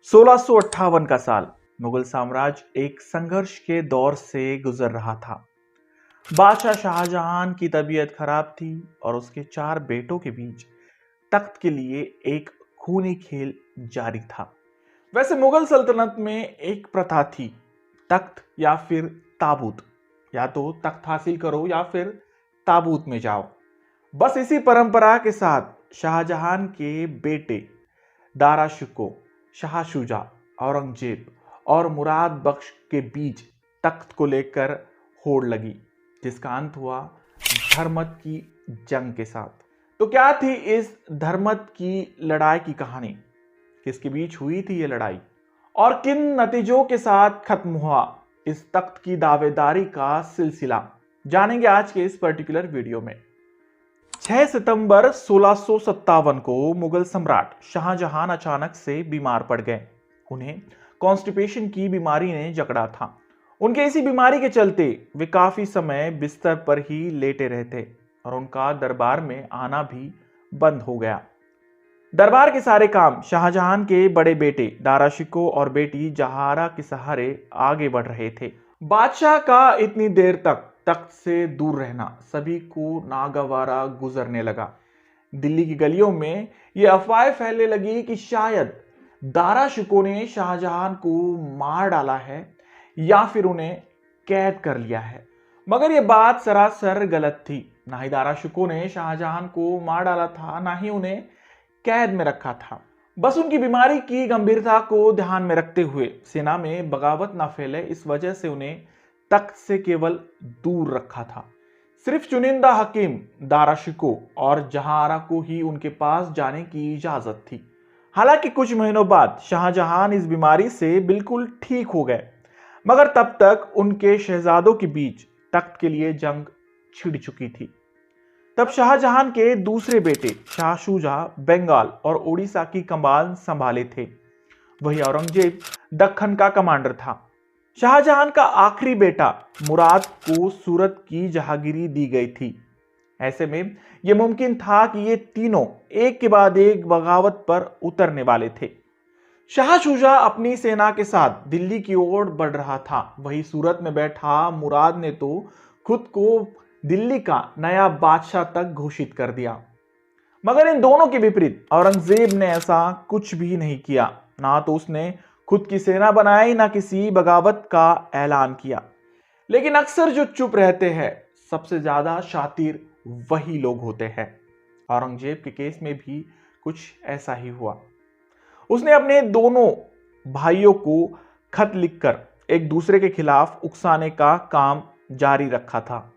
1658 का साल मुगल साम्राज्य एक संघर्ष के दौर से गुजर रहा था। बादशाह शाहजहां की तबीयत खराब थी और उसके 4 बेटों के बीच तख्त के लिए एक खूनी खेल जारी था। वैसे मुगल सल्तनत में एक प्रथा थी, तख्त या फिर ताबूत। या तो तख्त हासिल करो या फिर ताबूत में जाओ। बस इसी परंपरा के साथ शाहजहां के बेटे दारा शिकोह, शाह शुजा, औरंगजेब और मुराद बख्श के बीच तख्त को लेकर होड़ लगी, जिसका अंत हुआ धर्मत की जंग के साथ। तो क्या थी इस धर्मत की लड़ाई की कहानी? किसके बीच हुई थी ये लड़ाई और किन नतीजों के साथ खत्म हुआ इस तख्त की दावेदारी का सिलसिला, जानेंगे आज के इस पर्टिकुलर वीडियो में। 6 सितंबर 1657 को मुगल सम्राट शाहजहां अचानक से बीमार पड़ गए। उन्हें कॉन्स्टिपेशन की बीमारी ने जकड़ा था। उनके इसी बीमारी के चलते वे काफी समय बिस्तर पर ही लेटे रहते और उनका दरबार में आना भी बंद हो गया। दरबार के सारे काम शाहजहां के बड़े बेटे दारा शिकोह और बेटी जहारा के सहारे आगे बढ़ रहे थे। बादशाह का इतनी देर तक तख्त से दूर रहना सभी को नागवारा गुजरने लगा। दिल्ली की गलियों में यह अफवाहें फैलने लगी कि शायद दारा शिकोह ने शाहजहां को मार डाला है या फिर उन्हें कैद कर लिया है। मगर यह बात सरासर गलत थी। ना ही दारा शिकोह ने शाहजहां को मार डाला था, ना ही उन्हें कैद में रखा था। बस उनकी बीमारी की गंभीरता को ध्यान में रखते हुए सेना में बगावत ना फैले, इस वजह से उन्हें तख्त से केवल दूर रखा था। सिर्फ चुनिंदा हकीम दारा शिकोह और जहांआरा को ही उनके पास जाने की इजाजत थी। हालांकि कुछ महीनों बाद शाहजहां इस बीमारी से बिल्कुल ठीक हो गए, मगर तब तक उनके शहजादों के बीच तख्त के लिए जंग छिड़ चुकी थी। तब शाहजहां के दूसरे बेटे शाह शुजा बंगाल और ओडिशा की कमान संभाले थे। वही औरंगजेब दक्खन का कमांडर था। शाहजहां का आखिरी बेटा मुराद को सूरत की जहांगीरी दी गई थी। ऐसे में यह मुमकिन था कि ये तीनों एक के बाद एक बगावत पर उतरने वाले थे। शाह शुजा अपनी सेना के साथ दिल्ली की ओर बढ़ रहा था। वही सूरत में बैठा मुराद ने तो खुद को दिल्ली का नया बादशाह तक घोषित कर दिया। मगर इन दोनों के विपरीत औरंगजेब ने ऐसा कुछ भी नहीं किया। ना तो उसने खुद की सेना बनाई, ना किसी बगावत का ऐलान किया। लेकिन अक्सर जो चुप रहते हैं, सबसे ज्यादा शातिर वही लोग होते हैं। औरंगजेब के केस में भी कुछ ऐसा ही हुआ। उसने अपने दोनों भाइयों को खत लिखकर एक दूसरे के खिलाफ उकसाने का काम जारी रखा था।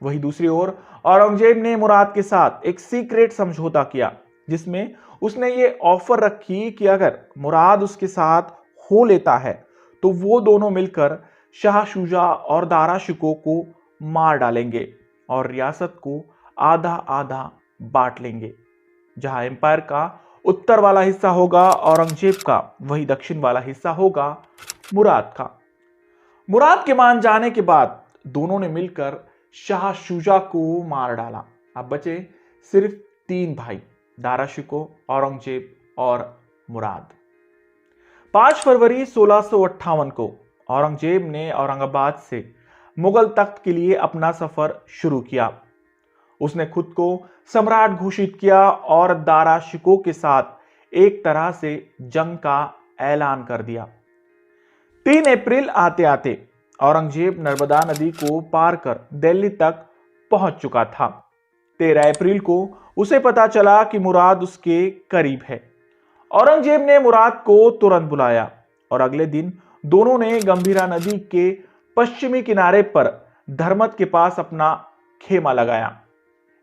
वही दूसरी ओर औरंगजेब ने मुराद के साथ एक सीक्रेट समझौता किया, जिसमें उसने ये ऑफर रखी कि अगर मुराद उसके साथ हो लेता है तो वो दोनों मिलकर शाह शुजा और दारा शिकोह को मार डालेंगे और रियासत को आधा आधा बांट लेंगे। जहां एम्पायर का उत्तर वाला हिस्सा होगा औरंगजेब का, वही दक्षिण वाला हिस्सा होगा मुराद का। मुराद के मान जाने के बाद दोनों ने मिलकर शाह शुजा को मार डाला। अब बचे सिर्फ 3 भाई, दारा शिकोह, औरंगजेब और मुराद। 5 फरवरी 1658 को औरंगजेब ने औरंगाबाद से मुगल तख्त के लिए अपना सफर शुरू किया। उसने खुद को सम्राट घोषित किया और दारा शिकोह के साथ एक तरह से जंग का ऐलान कर दिया। 3 अप्रैल आते आते औरंगजेब नर्मदा नदी को पार कर दिल्ली तक पहुंच चुका था। 13 अप्रैल को उसे पता चला कि मुराद उसके करीब है। औरंगजेब ने मुराद को तुरंत बुलाया और अगले दिन दोनों ने गंभीरा नदी के पश्चिमी किनारे पर धर्मत के पास अपना खेमा लगाया।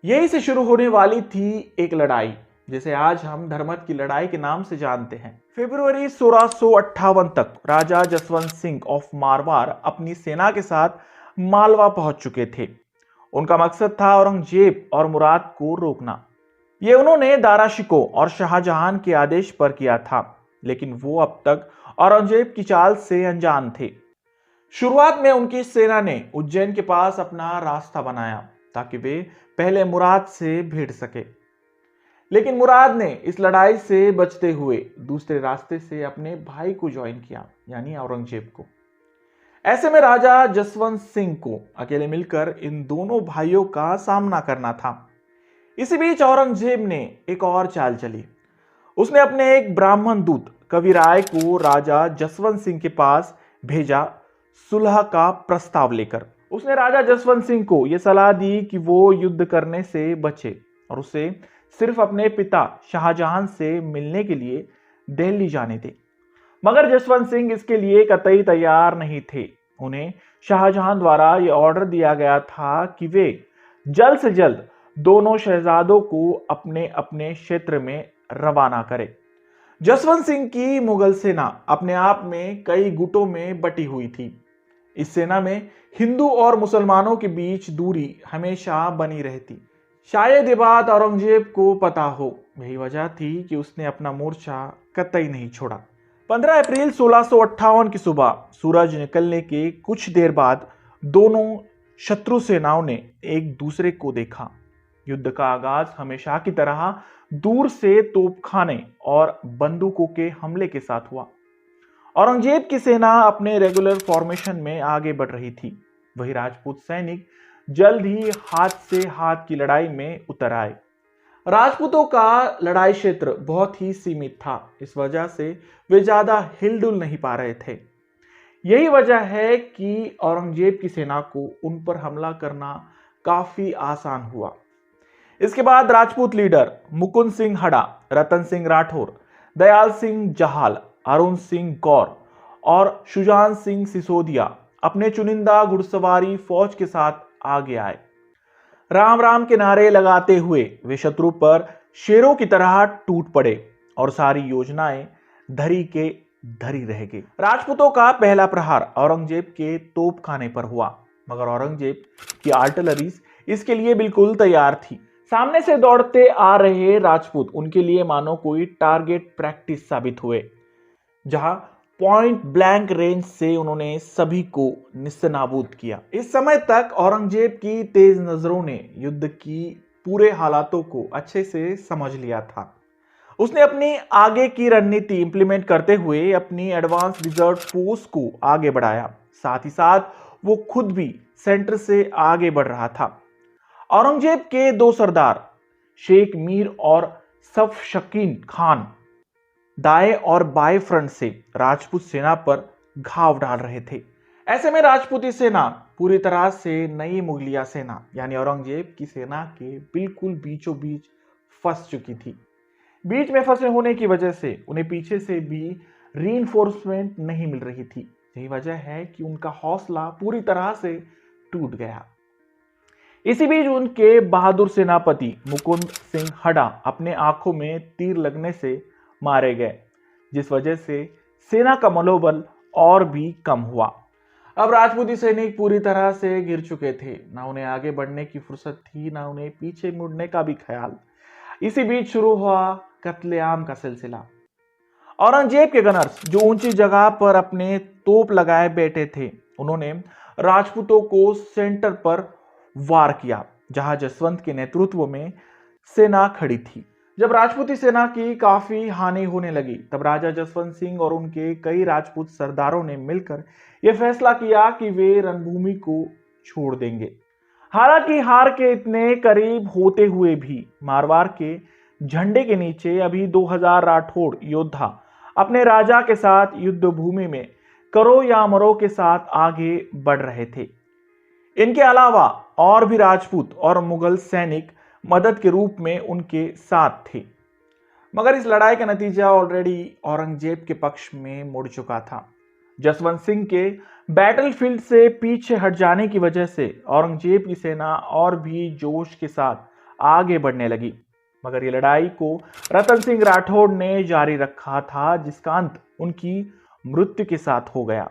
यहीं से शुरू होने वाली थी एक लड़ाई, जिसे आज हम धर्मत की लड़ाई के नाम से जानते हैं। फरवरी 1658 तक राजा जसवंत सिंह ऑफ मारवाड़ अपनी सेना के साथ मालवा पहुंच चुके थे। उनका मकसद था औरंगजेब और मुराद को रोकना। यह उन्होंने दारा शिकोह और शाहजहां के आदेश पर किया था, लेकिन वो अब तक औरंगजेब की चाल से अनजान थे। शुरुआत में उनकी सेना ने उज्जैन के पास अपना रास्ता बनाया ताकि वे पहले मुराद से भिड़ सके। लेकिन मुराद ने इस लड़ाई से बचते हुए दूसरे रास्ते से अपने भाई को ज्वाइन किया, यानी औरंगजेब को। ऐसे में राजा जसवंत सिंह को अकेले मिलकर इन दोनों भाइयों का सामना करना था। इसी बीच औरंगजेब ने एक और चाल चली। उसने अपने एक ब्राह्मण दूत कविराय को राजा जसवंत सिंह के पास भेजा सुलह का प्रस्ताव लेकर। उसने राजा जसवंत सिंह को यह सलाह दी कि वो युद्ध करने से बचे और उसे सिर्फ अपने पिता शाहजहां से मिलने के लिए दिल्ली जाने दे। मगर जसवंत सिंह इसके लिए कतई तैयार नहीं थे। उन्हें शाहजहां द्वारा यह ऑर्डर दिया गया था कि वे जल्द से जल्द दोनों शहजादों को अपने अपने क्षेत्र में रवाना करें। जसवंत सिंह की मुगल सेना अपने आप में कई गुटों में बटी हुई थी। इस सेना में हिंदू और मुसलमानों के बीच दूरी हमेशा बनी रहती। शायद ये बात औरंगजेब को पता हो, यही वजह थी कि उसने अपना मोर्चा कतई नहीं छोड़ा। 15 अप्रैल 1658 की सुबह सूरज निकलने के कुछ देर बाद दोनों शत्रु सेनाओं ने एक दूसरे को देखा। युद्ध का आगाज हमेशा की तरह दूर से तोपखाने और बंदूकों के हमले के साथ हुआ। औरंगजेब की सेना अपने रेगुलर फॉर्मेशन में आगे बढ़ रही थी। वही राजपूत सैनिक जल्द ही हाथ से हाथ की लड़ाई में उतर आए। राजपूतों का लड़ाई क्षेत्र बहुत ही सीमित था। इस वजह से वे ज्यादा हिलडुल नहीं पा रहे थे। यही वजह है कि औरंगजेब की सेना को उन पर हमला करना काफी आसान हुआ। इसके बाद राजपूत लीडर मुकुंद सिंह हडा, रतन सिंह राठौर, दयाल सिंह जहाल, अरुण सिंह गौर और शुजान सिंह सिसोदिया अपने चुनिंदा घुड़सवारी फौज के साथ आगे आए। राम राम के नारे लगाते हुए वे शत्रु पर शेरों की तरह टूट पड़े और सारी योजनाएं धरी के धरी रह गई। राजपूतों का पहला प्रहार औरंगजेब के तोपखाने पर हुआ, मगर औरंगजेब की आर्टिलरी इसके लिए बिल्कुल तैयार थी। सामने से दौड़ते आ रहे राजपूत उनके लिए मानो कोई टारगेट प्रैक्टिस साबित हुए, जहां पॉइंट ब्लैंक रेंज से उन्होंने सभी को निस्तेनाबूद किया। इस समय तक औरंगजेब की तेज नजरों ने युद्ध की पूरे हालातों को अच्छे से समझ लिया था। उसने अपनी आगे की रणनीति इंप्लीमेंट करते हुए अपनी एडवांस रिजर्व फोर्स को आगे बढ़ाया। साथ ही साथ वो खुद भी सेंटर से आगे बढ़ रहा था। औरंगजेब के दो सरदार शेख मीर और सफशकीन खान दाएं और बाएं फ्रंट से राजपूत सेना पर घाव डाल रहे थे। ऐसे में राजपूती सेना पूरी तरह से नई मुगलिया सेना यानी औरंगजेब की सेना के बिल्कुल बीचों बीच फंस चुकी थी। बीच में फंसे होने की वजह से उन्हें पीछे से भी रीइंफोर्समेंट नहीं मिल रही थी। यही वजह है कि उनका हौसला पूरी तरह से टूट गया। इसी बीच उनके बहादुर सेनापति मुकुंद सिंह हडा अपने आंखों में तीर लगने से मारे गए, जिस वजह से सेना का मनोबल और भी कम हुआ। अब राजपूती सैनिक पूरी तरह से गिर चुके थे। ना उन्हें आगे बढ़ने की फुर्सत थी, ना उन्हें पीछे मुड़ने का भी ख्याल। इसी बीच शुरू हुआ कत्लेआम का सिलसिला। औरंगजेब के गनर्स जो ऊंची जगह पर अपने तोप लगाए बैठे थे, उन्होंने राजपूतों को सेंटर पर वार किया, जहां जसवंत के नेतृत्व में सेना खड़ी थी। जब राजपूती सेना की काफी हानि होने लगी, तब राजा जसवंत सिंह और उनके कई राजपूत सरदारों ने मिलकर यह फैसला किया कि वे रणभूमि को छोड़ देंगे। हालांकि हार के इतने करीब होते हुए भी मारवाड़ के झंडे के नीचे अभी 2000 राठौड़ योद्धा अपने राजा के साथ युद्ध भूमि में करो या मरो के साथ आगे बढ़ रहे थे। इनके अलावा और भी राजपूत और मुगल सैनिक मदद के रूप में उनके साथ थे। मगर इस लड़ाई का नतीजा ऑलरेडी औरंगजेब के पक्ष में मुड़ चुका था। जसवंत सिंह के बैटलफील्ड से पीछे हट जाने की वजह से औरंगजेब की सेना और भी जोश के साथ आगे बढ़ने लगी। मगर ये लड़ाई को रतन सिंह राठौड़ ने जारी रखा था, जिसका अंत उनकी मृत्यु के साथ हो गया।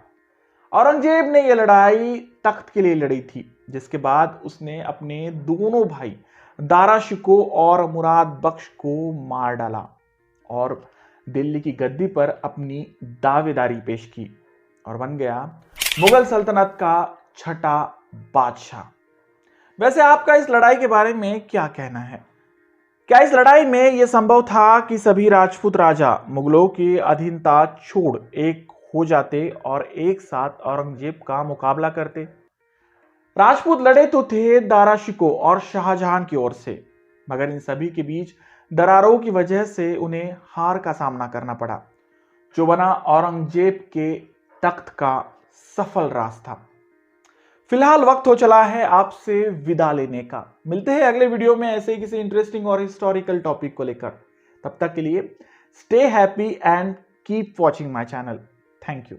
औरंगजेब ने यह लड़ाई तख्त के लिए लड़ी थी, जिसके बाद उसने अपने दोनों भाई दारा शिकोह और मुराद बख्श को मार डाला और दिल्ली की गद्दी पर अपनी दावेदारी पेश की और बन गया मुगल सल्तनत का छठा बादशाह। वैसे आपका इस लड़ाई के बारे में क्या कहना है? क्या इस लड़ाई में यह संभव था कि सभी राजपूत राजा मुगलों की अधीनता छोड़ एक हो जाते और एक साथ औरंगजेब का मुकाबला करते? राजपूत लड़े तो थे दारा शिकोह और शाहजहां की ओर से, मगर इन सभी के बीच दरारों की वजह से उन्हें हार का सामना करना पड़ा, जो बना औरंगजेब के तख्त का सफल रास्ता। फिलहाल वक्त हो चला है आपसे विदा लेने का। मिलते हैं अगले वीडियो में ऐसे ही किसी इंटरेस्टिंग और हिस्टोरिकल टॉपिक को लेकर। तब तक के लिए stay happy and keep watching my channel. Thank you.